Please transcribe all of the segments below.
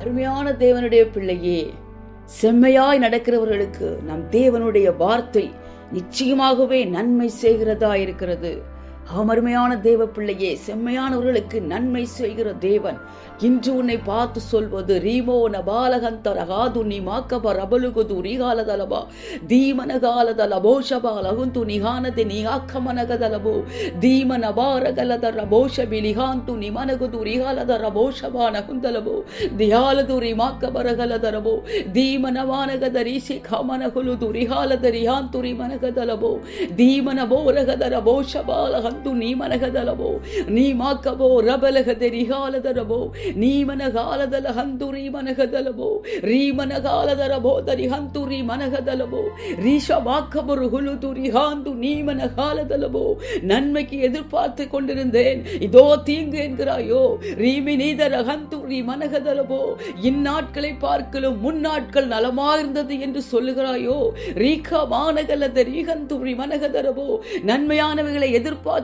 அருமையான தேவனுடைய பிள்ளையே, செம்மையாய் நடக்கிறவர்களுக்கு நம் தேவனுடைய வார்த்தை நிச்சயமாகவே நன்மை செய்கிறதா இருக்கிறது. அருமையான தேவ பிள்ளையே, செம்மையானவர்களுக்கு நன்மை செய்கிற தேவன் இன்று உன்னை பார்த்து சொல்வது, ரீமோ நபாலகந்தரகாது நீ மாக்கப ரபலுகுது ரீகாலதலபா தீமனகாலதலபோ ஷபா லகுந்து நிகானதி நிகாக்கமனகதலபோ தீமனபாரகலத ரபோஷ பிலிகாந்து நிமனகுது ரீகாலத ரபோஷபா நகுந்தலபோ தியாலது ரிமாக்கபரகலதரபோ தீமனவானகத ரீசி கமனகுலுது ரிகாலத ரிஹாந்து ரிமனகதலபோ தீமனபோரகத ரபோஷபாலக நீ மனகதலபோ நீ மாக்கபோ ரபலகத ரிகாலதரபோ நீ மனகாலதல ஹந்துரி மனகதலபோ ரீ மனகாலதரபோ தரிஹந்துரி மனகதலபோ ரீஷபாக்கபரு ஹுலுது ரிஹாந்து நீ மனகாலதலபோ. நன்மைக்கு எதிர்பார்த்து கொண்டிருந்தேன், இதோ தீங்கு என்கிறாயோ. ரீமி நீதர ஹந்துரி மனகதலபோ இந்நாட்களை பார்க்கலும் முன்னாட்கள் நலமாயிருந்தது என்று சொல்லுகிறாயோ. ரீகா மானகலத ரீஹந்துரி மனகதரபோ நன்மையானவைகளை எதிர்பார்த்து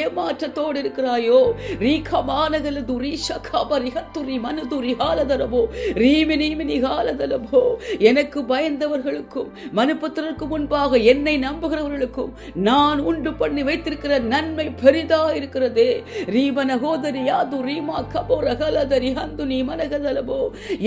ஏமாற்றத்தோடு இருக்கிறாயோ. எனக்கு பயந்தவர்களுக்கும் மனுபுத்திரருக்கு முன்பாக என்னை நம்புகிறவர்களுக்கும் நான் உண்டு பண்ணி வைத்திருக்கிற நன்மை பெரிதா இருக்கிறதே.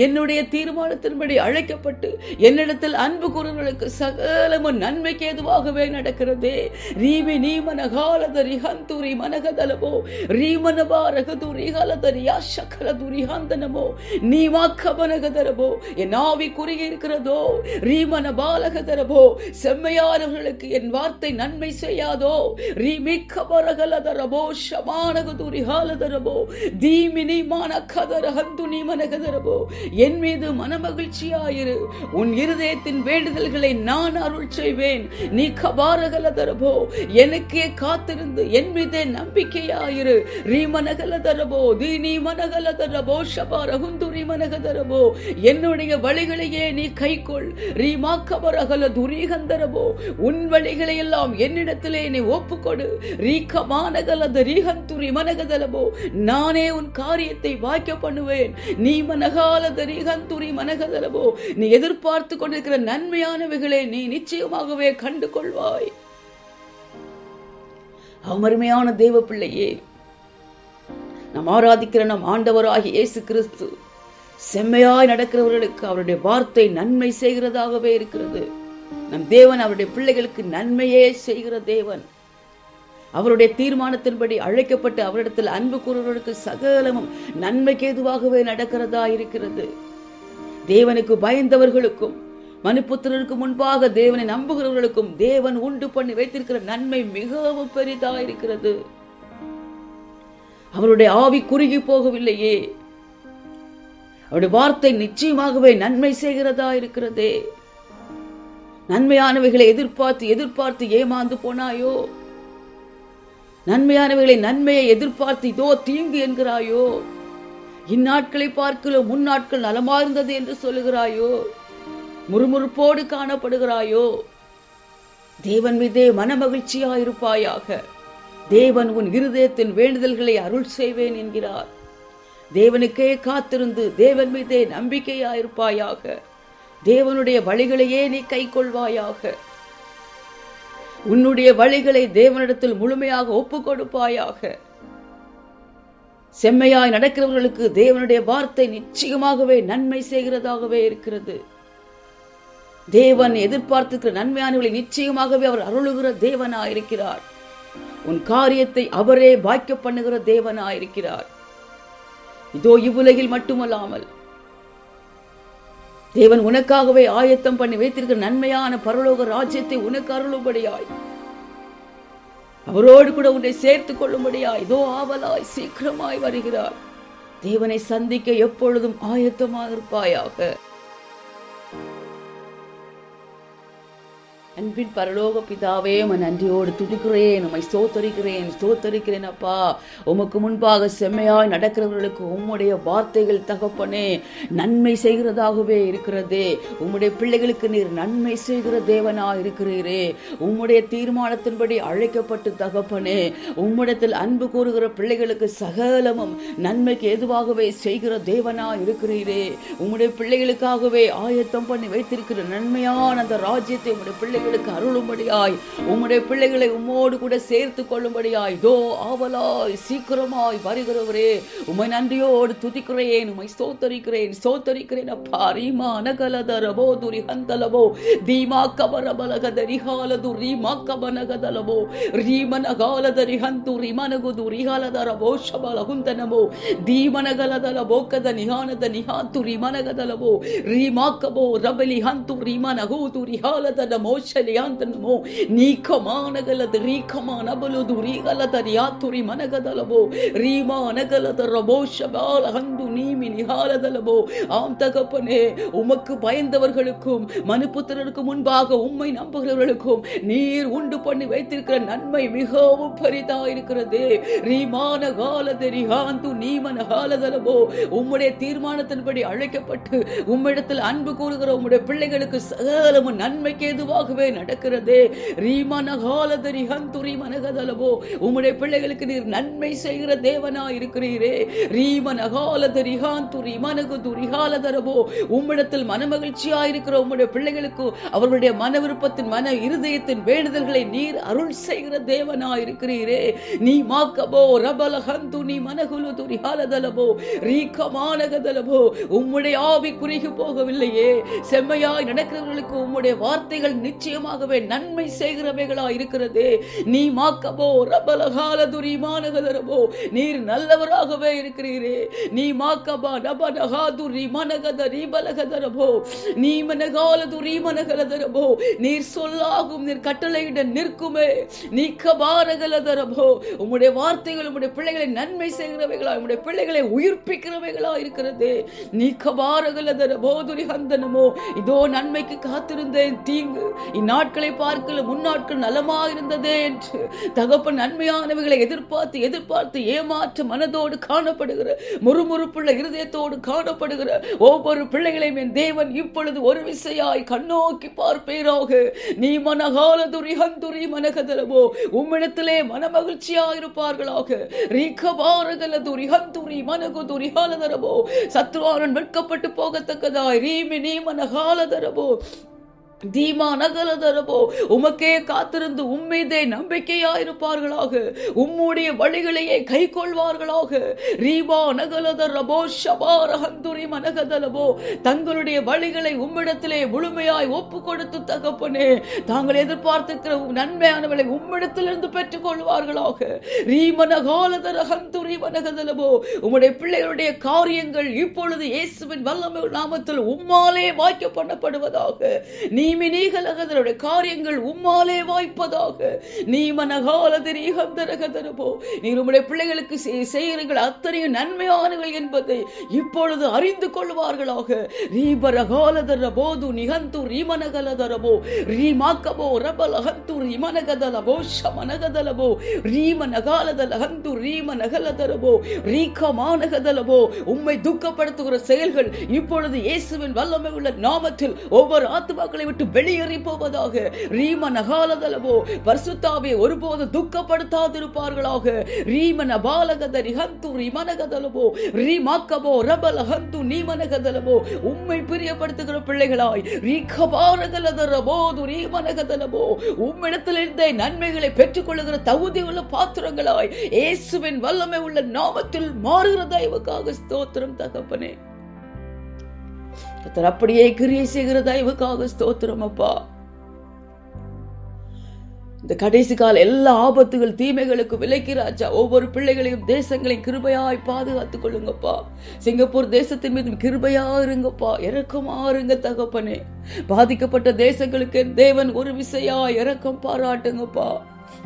என்னுடைய தீர்மானத்தின்படி அழைக்கப்பட்டு என்னிடத்தில் அன்பு கூறுவர்களுக்கு சகலமும் நன்மைக்கு ஏதுவாகவே நடக்கிறதே. ரீமி நீமனகாலதரி ஹந்துரி மனகதலபோ ரீமனபாரகதுரி ஹலதரி யாஷகலதுரி ஹந்தனமோ நீமாக்கமனகதரபோ. என் ஆவி குறுகி இருக்கிறதோ. ரீமனபாலகதரபோ செம்மையானவர்களுக்கு என் வார்த்தை நன்மை செய்யாதோ. ரீமிக்கபரகலதரபோ ஷமானகதுரி ஹாலதரபோ தீமினி மானகதர ஹந்துனி மனகதரபோ. என் மீது மனமகிழ்ச்சியாயிரு, உன் இருதயத்தின் வேண்டுதல்களை நான் அருள் செய்வேன். நீ கபாரகலதரபோ எனக்கே காத்திருந்து என் மீதே நம்பிக்கையாயிரு. ரீமனகலதரபோ தீனி மனகலதரபோ ஷபாரகுந்துரி மனகதரபோ. என்னுடைய வழிகளையே நீ கைக்கொள். ரீமாக்கபரகல துரீகந்தரபோ உன் வழிகளை எல்லாம் என்னிடத்திலே நீ ஒப்புக்கொடு. ரீகமானகலத ரீகந்துரி மனகதலபோ நானே உன் காரியத்தை வாய்க்க பண்ணுவேன். நீ மனகாலத ரீகந்துரி மனகதலபோ நீ எதிர்பார்த்து கொண்டிருக்கிற நன்மையானவைகளை நீ நிச்சயமாகவே கண்டு கொள்வாய். அருமையான தேவ பிள்ளையே, நாம் ஆராதிக்கிற நம் ஆண்டவராகிய இயேசு கிறிஸ்து செம்மையாய் நடக்கிறவர்களுக்கு அவருடைய வார்த்தை நன்மை செய்கிறதாகவே இருக்கிறது. நம் தேவன் அவருடைய பிள்ளைகளுக்கு நன்மையே செய்கிற தேவன். அவருடைய தீர்மானத்தின்படி அழைக்கப்பட்டு அவரிடத்தில் அன்பு கூறுவர்களுக்கு சகலமும் நன்மைக்கு ஏதுவாகவே நடக்கிறதா இருக்கிறது. தேவனுக்கு பயந்தவர்களுக்கும் மனுபுத்திரருக்கு முன்பாக தேவனை நம்புகிறவர்களுக்கும் தேவன் உண்டு பண்ணி வைத்திருக்கிற நன்மை மிகவும் பெரிதா இருக்கிறது. அவருடைய ஆவி குறுகி போகவில்லையே. அவருடைய வார்த்தை நிச்சயமாகவே நன்மை செய்கிறதா இருக்கிறதே. நன்மையானவைகளை எதிர்பார்த்து ஏமாந்து போனாயோ? நன்மையை எதிர்பார்த்து இதோ தீங்கு என்கிறாயோ? இந்நாட்களை பார்க்கலும் முன்னாட்கள் நலமாயிருந்தது என்று சொல்லுகிறாயோ? முறுமுறுப்போடு காணப்படுகிறாயோ? தேவன் மீதே மனமகிழ்ச்சியாயிருப்பாயாக. தேவன் உன் இருதயத்தின் வேண்டுதல்களை அருள் செய்வேன் என்கிறார். தேவனுக்கே காத்திருந்து தேவன் மீதே நம்பிக்கையாயிருப்பாயாக. தேவனுடைய வழிகளையே நீ கை கொள்வாயாக. உன்னுடைய வழிகளை தேவனிடத்தில் முழுமையாக ஒப்புக் கொடுப்பாயாக. செம்மையாய் நடக்கிறவர்களுக்கு தேவனுடைய வார்த்தை நிச்சயமாகவே நன்மை செய்கிறதாகவே இருக்கிறது. தேவன் எதிர்பார்த்திருக்கிற நன்மையானவர்களை நிச்சயமாகவே அவர் அருளுகிற தேவனாயிருக்கிறார். உன் காரியத்தை அவரே வாய்க்க பண்ணுகிற தேவனாயிருக்கிறார். இதோ இவ்வுலகில் மட்டுமல்லாமல் தேவன் உனக்காகவே ஆயத்தம் பண்ணி வைத்திருக்கிற நன்மையான பரலோக ராஜ்யத்தை உனக்கு அருளும்படியாய், அவரோடு கூட உன்னை சேர்த்துக் கொள்ளும்படியாய் இதோ ஆவலாய் சீக்கிரமாய் வருகிறார். தேவனை சந்திக்க எப்பொழுதும் ஆயத்தமாக இருப்பாயாக. அன்பின் பரலோக பிதாவே, உம்மை நன்றியோடு துதிக்கிறேன், உம்மை ஸ்தோத்தரிக்கிறேன் அப்பா. உமக்கு முன்பாக செம்மையாய் நடக்கிறவர்களுக்கு உம்முடைய வார்த்தைகள் தகப்பனே நன்மை செய்கிறதாகவே இருக்கிறதே. உம்முடைய பிள்ளைகளுக்கு நீர் நன்மை செய்கிற தேவனாய் இருக்கிறீரே. உம்முடைய தீர்மானத்தின்படி அழைக்கப்பட்டு தகப்பனே உம்மிடத்தில் அன்பு கூறுகிற பிள்ளைகளுக்கு சகலமும் நன்மைக்கு எதுவாகவே செய்கிற தேவனாய் இருக்கிறீரே. உம்முடைய பிள்ளைகளுக்காகவே ஆயத்தம் பண்ணி வைத்திருக்கிற நன்மையான அந்த ராஜ்யத்தை உம்முடைய பிள்ளைகளுக்கு அருளும்படியாய், உம்முடைய பிள்ளைகளை உம்மோடு கூட சேர்த்து கொள்ளும்படியாய் தோ ஆவலாய் சீக்கிரமாய் வருகிறவரே, உம்மை நன்றியோடு துதிக்கிறேன், உம்மை ஸ்தோத்தரிக்கிறேன் அப்பா. ரீமா அனகலதரபோ துரி ஹந்தலபோ தீமா கபரபலகத ரிஹாலது ரீமா கபனகதலபோ ரீமனகாலத ரிஹந்து ரிமனகுது ரிஹாலதரபோ ஷபலகுந்தனபோ தீமனகலதலபோ கத நிஹானத நிஹாந்து ரிமனகதலபோ ரீமாக்கபோ ரபலி ஹந்து ரிமனகுது ரிஹாலதன மோஷலியாந்தனமோ நீக்கமானகலத ரீகமானபலுது ரிஹாலத ரியாத்துரி மனகதலபோ ரீமானகலத ரபோ ஷபால ஹந்து நீமி நிஹாலதலபோ. ஆம் தகப்பனே, உமக்கு பயந்தவர்களுக்கும் மனுபுத்திரருக்கு முன்பாக உம்மை நம்புகிறவர்களுக்கும் நீர் உண்டு பண்ணி வைத்திருக்கிற நன்மை மிகவும் பெரிதாயிருக்கிறது. ரீமான காலத ரிஹாந்து நீமன காலதலபோ. உம்முடைய தீர்மானத்தின்படி அழைக்கப்பட்டு உம்மிடத்தில் அன்பு கூறுகிற உம்முடைய பிள்ளைகளுக்கு சகலமும் நன்மைக்கு எதுவாகவே நடக்கிறதே. ரீமன காலத ரிஹந்து ரீமனகதலபோ. உம்முடைய பிள்ளைகளுக்கு நீர் நன்மை செய்கிற தேவனாய் இருக்கிறீரே. ரீமன காலத ரிஹாந்து ரிமனகுது ரிஹாலதரபோ. உம்மிடத்தில் மனமகிழ்ச்சியாயிருக்கிற உம்முடைய பிள்ளைகளுக்கு அவர்களுடைய மன விருப்பத்தின் மன இருதயத்தின் வேண்டுதல்களை நீர் அருள் செய்கிற தேவனாய் இருக்கிறீரே. நீ மாக்கபோ ரபல ஹந்து நீ மனகுலுது ரிஹாலதலபோ ரீகமானகதலபோ. உம்முடைய ஆவி குறுகி போகவில்லையே. செம்மையாய் நடக்கிறவர்களுக்கு உம்முடைய வார்த்தைகள் நிச்சயமாகவே நன்மை செய்கிறவைகளாய் இருக்கிறதே. நீ மாக்கபோ ரபல ஹாலதுரி மானகதரபோ. நீர் நல்லவராகவே இருக்கிறீரே. நீ மாக்கபா நபனஹாது ரிமனகத ரிபலகதரபோ நீ மனகாலது ரிமனகலதரபோ. நீர் சொல்லாகும் நீர் கட்டளையிட நிற்குமே. நீ கபாரகலதரபோ. உம்முடைய வார்த்தைகள் உம்முடைய பிள்ளைகளை நன்மை செய்கிறவைகளா, உம்முடைய பிள்ளைகளை உயிர்ப்பிக்கிறவைகளா இருக்கிறது. நீ கபாரகலதரபோ துரி ஹந்தனமோ. இதோ நன்மைக்கு காத்திருந்தேன், தீங்கு இந்நாட்களை பார்க்கல முன்னாட்கள் நலமாக இருந்ததே என்று தகப்பன் நன்மையானவைகளை எதிர்பார்த்து ஏமாற்ற மனதோடு காணப்படுகிற முறுமுறுப்புள்ள இருதயத்தோடு காணப்படுகிற ஒவ்வொரு பிள்ளைகளையும் என் தேவன் இப்பொழுது ஒரு விசையாய் கண்ணோக்கி பார்ப்பேராக. நீ மனகாலதுரி ஹந்துரி மனகதலபோ. உம்மிடத்திலே மனமகிழ்ச்சியாயிருப்பார்களாக. ரீகபாரகலதுரி ஹந்துரி மனகுதுரி ஹாலதரபோ. சத்ருவானன் வெட்கப்பட்டு போகத்தக்கதாய் ரீமி நீ மனகாலதரபோ தீமா நகலதரபோ. உமக்கே காத்திருந்து உம்மீதே நம்பிக்கையாயிருப்பார்களாக. உம்முடைய வழிகளையே கை கொள்வார்களாக. ரீபா நகலதரபோ ஷபார ஹந்துரி மனகதலபோ. தங்களுடைய வழிகளை உம்மிடத்திலே முழுமையாய் ஒப்பு கொடுத்து தகப்பனே தாங்கள் எதிர்பார்த்திருக்கிற நன்மையானவளை உம்மிடத்திலிருந்து பெற்றுக் கொள்வார்களாக. ரீமனகாலதர ஹந்துரி மனகதலபோ. உம்முடைய பிள்ளைகளுடைய காரியங்கள் இப்பொழுது இயேசுவின் வல்லமை நாமத்தில் உம்மாலே வாய்க்க பண்ணப்படுவதாக. நீமினீகலகதருடைய காரியங்கள் உம்மாலே வாய்ப்பதாக. நீ மனகாலதிரீகந்தரகதரபோ. நீர் உம்முடைய பிள்ளைகளுக்கு செய்கிறீர்கள் அத்தனையும் நன்மையானவர்கள் என்பதை இப்பொழுது அறிந்து கொள்வார்களாக. ரீபரகாலதரபோது நிகந்து ரீமனகலதரபோ ரீமாக்கபோ ரபலஹந்து ரீமனகதலபோ ஷமனகதலபோ ரீமனகாலதலஹந்து ரீமனகலதரபோ ரீகமானகதலபோ. உம்மை துக்கப்படுத்துகிற செயல்கள் இப்பொழுது இயேசுவின் வல்லமை உள்ள நாமத்தில் ஒவ்வொரு ஆத்துமாக்களை விட்டு வெளியேறி போவதாக. ரீமன காலதலபோ. பரிசுத்தாவே ஒருபோது துக்கப்படுத்தாதிருப்பார்களாக. ரீமன பாலகத ரிஹந்து ரிமனகதலபோ ரீமாக்கபோ ரபல ஹந்து நீமனகதலபோ. உம்மை பிரியப்படுத்துகிற பிள்ளைகளாய் ரீகபாரகலதரபோது ரீமனகதலபோ. உம்மிடத்திலிருந்தே நன்மைகளை பெற்றுக்கொள்ளுகிற தகுதி உள்ள பாத்திரங்களாய் இயேசுவின் வல்லமை உள்ள நாமத்தில் மாறுகிற தயவுக்காக ஸ்தோத்திரம் தகப்பனே. அப்படியே கிரியை செய்கிற தயவுக்காக ஸ்தோத்திரம் அப்பா. இந்த கடைசி கால எல்லா ஆபத்துகள் தீமைகளுக்கு விலக்கி ராஜா ஒவ்வொரு பிள்ளைகளையும் தேசங்களையும் கிருபையாய் பாதுகாத்துக் கொள்ளுங்கப்பா. சிங்கப்பூர் தேசத்தின் மீது கிருபையா இருங்கப்பா, இரக்கமா இருங்க தகப்பனே. பாதிக்கப்பட்ட தேசங்களுக்கு தேவன் ஒரு விசையா இரக்கம் பாராட்டுங்கப்பா.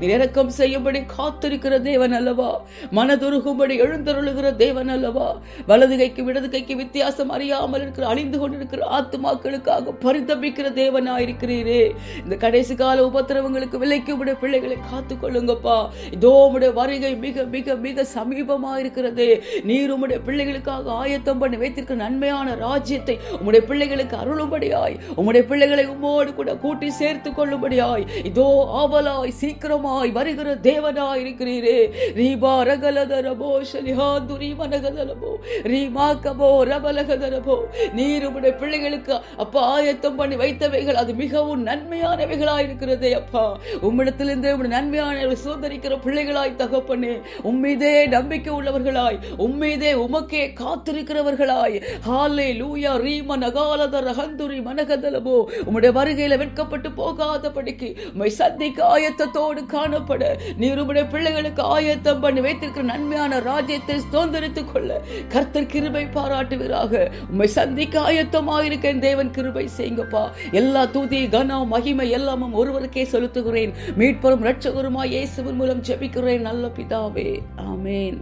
நீர் இரக்கம் செய்யும்படி காத்திருக்கிற தேவன் அல்லவா? மனதுருகும்படி எழுந்தருளுகிற தேவன் அல்லவா? வலது கைக்கு இடது கைக்கு வித்தியாசம் அறியாமல் இருக்கிற அழிந்து கொண்டிருக்கிற ஆத்துமாக்களுக்காக பரிதபிக்கிற தேவனாயிருக்கிறீரே. இந்த கடைசி கால உபத்திரவங்களுக்கு விலைக்கு உடைய பிள்ளைகளை காத்துக் கொள்ளுங்கப்பா. இதோ உடைய வருகை மிக மிக மிக சமீபமா இருக்கிறது. நீர் உம்முடைய பிள்ளைகளுக்காக ஆயத்தம் பண்ணி வைத்திருக்கிற நன்மையான ராஜ்யத்தை உம்முடைய பிள்ளைகளுக்கு அருளும்படியாய், உம்முடைய பிள்ளைகளை உம்மோடு கூட கூட்டி சேர்த்து கொள்ளும்படியாய் இதோ ஆவலாய் சீக்கிரமாய் வருகிற தேவனாய் இருக்கிறீரே. ரீபா ரகலதரபோ ஷலிஹாதுரி மனகதலபோ ரீமாகபோ ரபலகதரபோ. நீர் உம்முடைய பிள்ளைகளுக்கு அப்பா ஆயத்தம் பண்ணி வைத்தவைகள் அது மிகவும் நன்மையானவைகளாய் இருக்கிறதே அப்பா. உம்மிடத்திலிருந்து உம்முடைய நன்மையான சுதந்திரிக்கிற பிள்ளைகளாய் தகப்பனே, உம்மீதே நம்பிக்கை உள்ளவர்களாய், உம்மீதே உமக்கே காத்திருக்கிறவர்களாய். ஹல்லேலூயா. ரீம நகாலதர ஹந்துரி மனகதலபோ. உம்முடைய வருகையில வெட்கப்பட்டு போகாதபடிக்கு உம்மை சந்திக்க ஆயத்தத்தோடு காணப்பட நீர் உம்முடைய பிள்ளைகளுக்கு ஆயத்தம் பண்ணி வைத்திருக்கிற நன்மையான ராஜ்யத்தை சுதந்திரித்துக் கொள்ள கர்த்தர் கிருபை பாராட்டுவீராக. உம்மை சந்திக்க ஆயத்தமாயிருக்க தேவன் கிருபை செய்யுங்கப்பா. எல்லா துதி கனம் மகிமை எல்லாமும் ஒருவருக்கே செலுத்துகிறேன். மீட்பரும் இரட்சகருமாய் இயேசுவின் மூலம் ஜெபிக்கிறேன் நல்ல பிதாவே. ஆமென்.